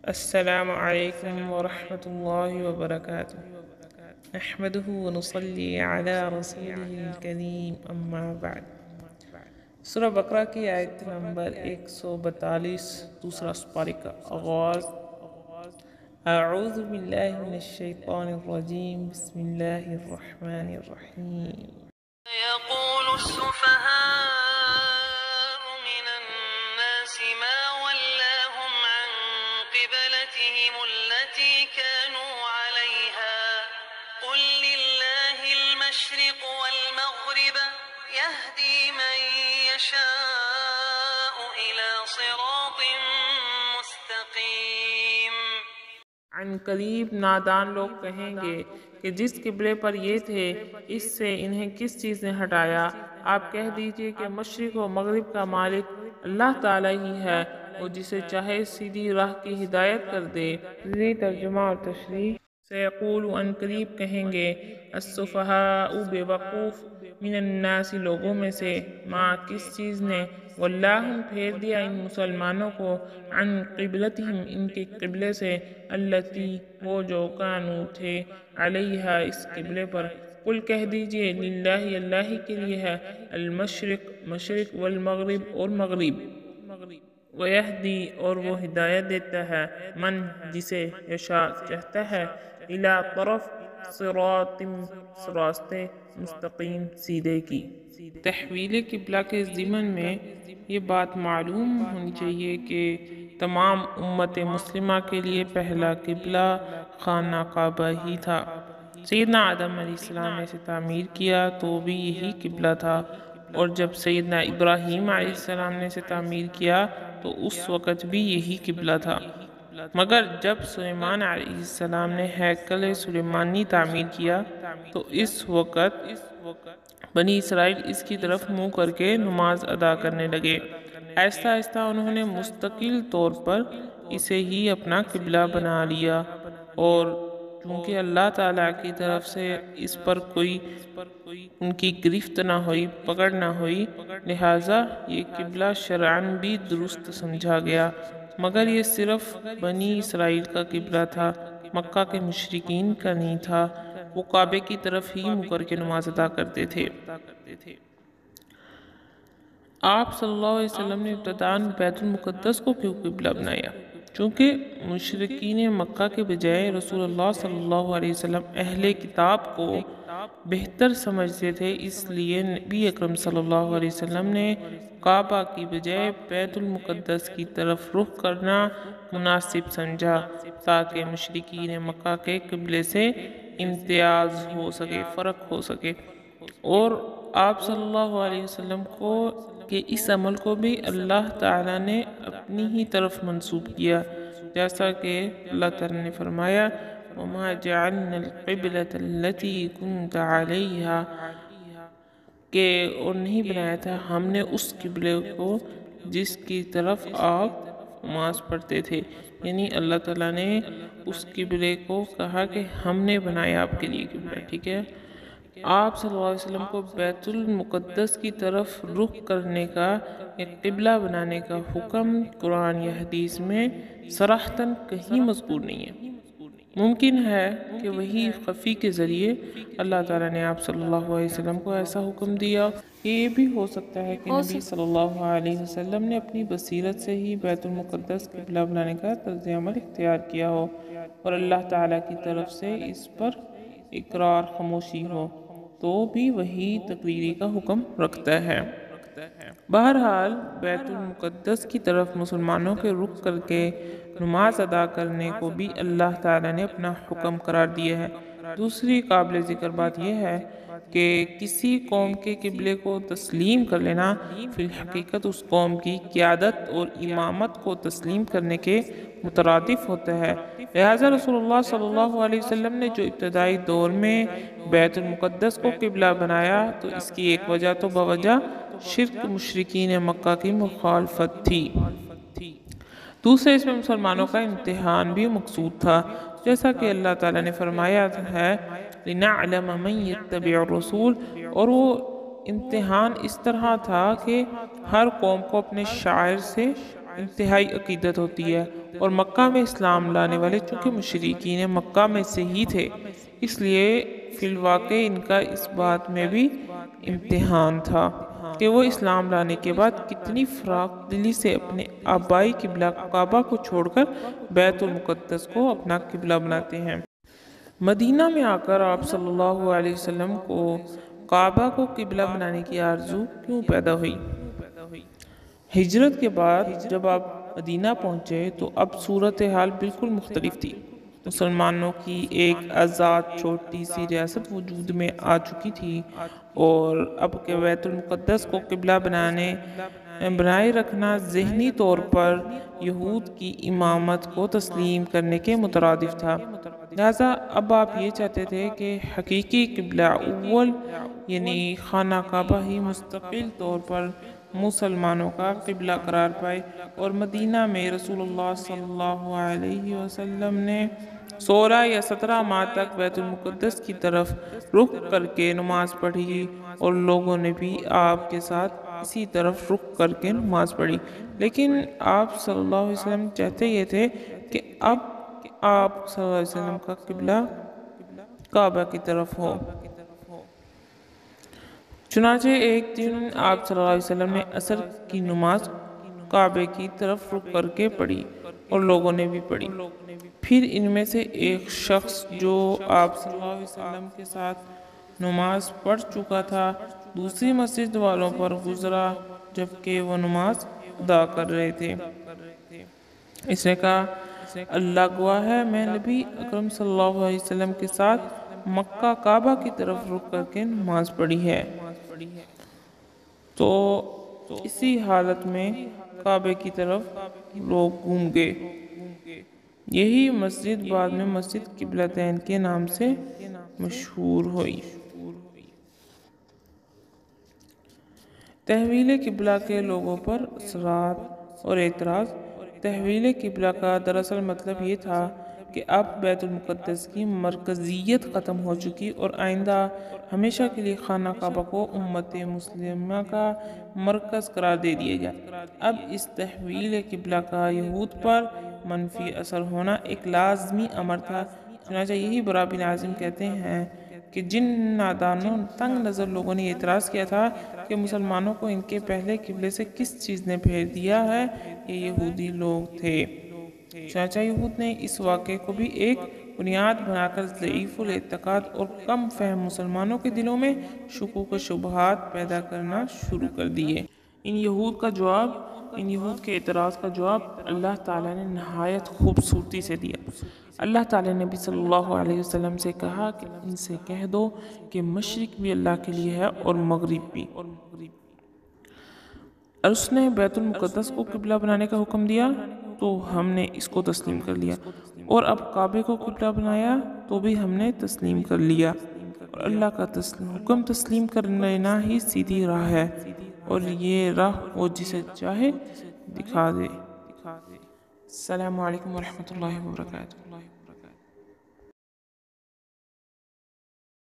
السلام علیکم ورحمۃ اللہ وبرکاتہ نحمده ونصلی علی رسولہ الکریم اما بعد۔ سورہ بقرہ کی آیت نمبر 142 دوسرا سپارے کا آغاز۔ اعوذ باللہ من الشیطان الرجیم، بسم اللہ الرحمن الرحیم۔ يقول السفهاء من الناس ما ولاهم عن قبلتهم التي كانوا عليها قل لله المشرق والمغرب يهدي من يشاء إلى صراط مستقيم۔ عن قریب نادان لوگ کہیں گے کہ جس قبلے پر یہ تھے اس سے انہیں کس چیز نے ہٹایا؟ آپ کہہ دیجئے کہ مشرق و مغرب کا مالک اللہ تعالیٰ ہی ہے، وہ جسے چاہے سیدھی راہ کی ہدایت کر دے۔ ترجمہ اور تشریح۔ سیقول ان قریب کہیں گے، السفہاء بے وقوف، من الناس لوگوں میں سے، ما کس چیز نے، واللہم پھیر دیا ان مسلمانوں کو، عن قبلتہم ان کے قبلے سے، التی وہ جو کانو تھے، علیہا اس قبلے پر۔ قل کہہ دیجئے للہ اللہ ہی کے لیے ہے، المشرق مشرق، والمغرب اور مغرب، ویہدی اور وہ ہدایت دیتا ہے، من جسے، یشاء چاہتا ہے، الی طرف، صراط راستے، مستقیم سیدھے کی۔ تحویل قبلہ کے ضمن میں یہ بات معلوم ہونی چاہیے کہ تمام امت مسلمہ کے لیے پہلا قبلہ خانہ کعبہ ہی تھا۔ سیدنا آدم علیہ السلام نے اسے تعمیر کیا تو بھی یہی قبلہ تھا، اور جب سیدنا ابراہیم علیہ السلام نے اسے تعمیر کیا تو اس وقت بھی یہی قبلہ تھا، مگر جب سلیمان علیہ السلام نے ہیکل سلیمانی تعمیر کیا تو اس وقت بنی اسرائیل اس کی طرف منہ کر کے نماز ادا کرنے لگے۔ آہستہ آہستہ انہوں نے مستقل طور پر اسے ہی اپنا قبلہ بنا لیا، اور چونکہ اللہ تعالیٰ کی طرف سے اس پر کوئی ان کی گرفت نہ ہوئی، پکڑ نہ ہوئی، لہٰذا یہ قبلہ شرعاً بھی درست سمجھا گیا، مگر یہ صرف بنی اسرائیل کا قبلہ تھا، مکہ کے مشرکین کا نہیں تھا۔ وہ کعبے کی طرف ہی منہ کر کے نماز ادا کرتے تھے۔ آپ صلی اللہ علیہ وسلم نے ابتداءً بیت المقدس کو کیوں قبلہ بنایا؟ چونکہ مشرکین مکہ کے بجائے رسول اللہ صلی اللہ علیہ وسلم اہل کتاب کو بہتر سمجھتے تھے، اس لیے نبی اکرم صلی اللہ علیہ وسلم نے کعبہ کی بجائے بیت المقدس کی طرف رخ کرنا مناسب سمجھا، تاکہ مشرکین مکہ کے قبلے سے امتیاز ہو سکے، فرق ہو سکے، اور آپ صلی اللہ علیہ وسلم کو کہ اس عمل کو بھی اللہ تعالیٰ نے اپنی ہی طرف منسوب کیا، جیسا کہ اللہ تعالیٰ نے فرمایا وَمَا جَعَلْنَا الْقِبْلَةَ الَّتِي كُنْتَ عَلَيْهَا، کہ اور نہیں بنایا تھا ہم نے اس قبلے کو جس کی طرف آپ نماز پڑھتے تھے، یعنی اللہ تعالیٰ نے اس قبلے کو کہا کہ ہم نے بنایا آپ کے لیے قبلہ، ٹھیک ہے۔ آپ صلی اللہ علیہ وسلم کو بیت المقدس کی طرف رخ کرنے کا یا قبلہ بنانے کا حکم قرآن یا حدیث میں صراحتاً کہیں مذکور نہیں ہے۔ ممکن ہے کہ وحی خفی کے ذریعے اللہ تعالیٰ نے آپ صلی اللہ علیہ وسلم کو ایسا حکم دیا۔ یہ بھی ہو سکتا ہے کہ نبی صلی اللہ علیہ وسلم نے اپنی بصیرت سے ہی بیت المقدس قبلہ بنانے کا طرز عمل اختیار کیا ہو، اور اللہ تعالیٰ کی طرف سے اس پر اقرار خاموشی ہو، تو بھی وہی تقریری کا حکم رکھتا ہے۔ بہرحال بیت المقدس کی طرف مسلمانوں کے رخ کر کے نماز ادا کرنے کو بھی اللہ تعالیٰ نے اپنا حکم قرار دیا ہے۔ دوسری قابل ذکر بات یہ ہے کہ کسی قوم کے قبلے کو تسلیم کر لینا فی الحقیقت اس قوم کی قیادت اور امامت کو تسلیم کرنے کے مترادف ہوتا ہے، لہٰذا رسول اللہ صلی اللہ علیہ وسلم نے جو ابتدائی دور میں بیت المقدس کو قبلہ بنایا تو اس کی ایک وجہ تو بوجہ شرک مشرکین مکہ کی مخالفت تھی، دوسرے اس میں مسلمانوں کا امتحان بھی مقصود تھا، جیسا کہ اللہ تعالیٰ نے فرمایا ہے لِنَعْلَمَ مَن يَتَّبِعُ الرَّسُولَ، اور وہ امتحان اس طرح تھا کہ ہر قوم کو اپنے شاعر سے انتہائی عقیدت ہوتی ہے، اور مکہ میں اسلام لانے والے چونکہ مشرکین مکہ میں سے ہی تھے، اس لیے فی الواقع ان کا اس بات میں بھی امتحان تھا کہ وہ اسلام لانے کے بعد کتنی فراخ دلی سے اپنے آبائی قبلہ کعبہ کو چھوڑ کر بیت المقدس کو اپنا قبلہ بناتے ہیں۔ مدینہ میں آ کر آپ صلی اللہ علیہ وسلم کو کعبہ کو قبلہ بنانے کی آرزو کیوں پیدا ہوئی؟ ہجرت کے بعد جب آپ مدینہ پہنچے تو اب صورتحال بالکل مختلف تھی۔ مسلمانوں کی ایک آزاد چھوٹی سی ریاست وجود میں آ چکی تھی، اور اب کہ بیت المقدس کو قبلہ بنائے رکھنا ذہنی طور پر یہود کی امامت کو تسلیم کرنے کے مترادف تھا۔ لہٰذا اب آپ یہ چاہتے تھے کہ حقیقی قبلہ اول یعنی خانہ کعبہ ہی مستقل طور پر مسلمانوں کا قبلہ قرار پائے، اور مدینہ میں رسول اللہ صلی اللہ علیہ وسلم نے 16 یا 17 ماہ تک بیت المقدس کی طرف رخ کر کے نماز پڑھی، اور لوگوں نے بھی آپ کے ساتھ اسی طرف رخ کر کے نماز پڑھی۔ لیکن آپ صلی اللہ علیہ وسلم چاہتے یہ تھے کہ اب آپ صلی اللہ علیہ وسلم کا قبلہ کعبہ کی طرف ہو۔ چنانچہ ایک دن آپ صلی اللہ علیہ وسلم نے عصر کی نماز کعبے کی طرف رخ کر کے پڑھی، اور لوگوں نے بھی پڑھی۔ پھر ان میں سے ایک شخص جو آپ صلی اللہ علیہ وسلم کے ساتھ نماز پڑھ چکا تھا دوسری مسجد والوں پر گزرا جبکہ وہ نماز ادا کر رہے تھے۔ اس نے کہا، اللہ گواہ ہے میں نبی اکرم صلی اللہ علیہ وسلم کے ساتھ مکہ کعبہ کی طرف رخ کر کے نماز پڑھی ہے۔ تو اسی حالت میں کعبے کی طرف لوگ گھوم گئے۔ یہی مسجد بعد میں مسجد قبلتین کے نام سے مشہور ہوئی۔ تحویل قبلہ کے لوگوں پر اثرات اور اعتراض۔ تحویل قبلہ کا دراصل مطلب یہ تھا کہ اب بیت المقدس کی مرکزیت ختم ہو چکی اور آئندہ ہمیشہ کے لیے خانہ کعبہ کو امت مسلمہ کا مرکز قرار دے دیا گیا۔ اب اس تحویل قبلہ کا یہود پر منفی اثر ہونا ایک لازمی امر تھا۔ چنانچہ یہی برا بن عازم کہتے ہیں کہ جن نادانوں تنگ نظر لوگوں نے اعتراض کیا تھا کہ مسلمانوں کو ان کے پہلے قبلے سے کس چیز نے پھیر دیا ہے، یہ یہودی لوگ تھے۔ چنانچہ یہود نے اس واقعے کو بھی ایک بنیاد بنا کر ضعیف الاعتقاد اور کم فہم مسلمانوں کے دلوں میں شکوک و شبہات پیدا کرنا شروع کر دیے۔ ان یہود کے اعتراض کا جواب اللہ تعالیٰ نے نہایت خوبصورتی سے دیا۔ اللہ تعالیٰ نے نبی صلی اللہ علیہ وسلم سے کہا کہ ان سے کہہ دو کہ مشرق بھی اللہ کے لیے ہے اور مغرب بھی۔ اور اس نے بیت المقدس کو قبلہ بنانے کا حکم دیا تو ہم نے اس کو تسلیم کر لیا، اور اب کعبے کو قبلہ بنایا تو بھی ہم نے تسلیم کر لیا، اور اللہ کا حکم تسلیم کر لینا ہی سیدھی راہ ہے، اور یہ راہ وہ جسے چاہے دکھا دے۔ السلام علیکم ورحمۃ اللہ وبرکاتہ۔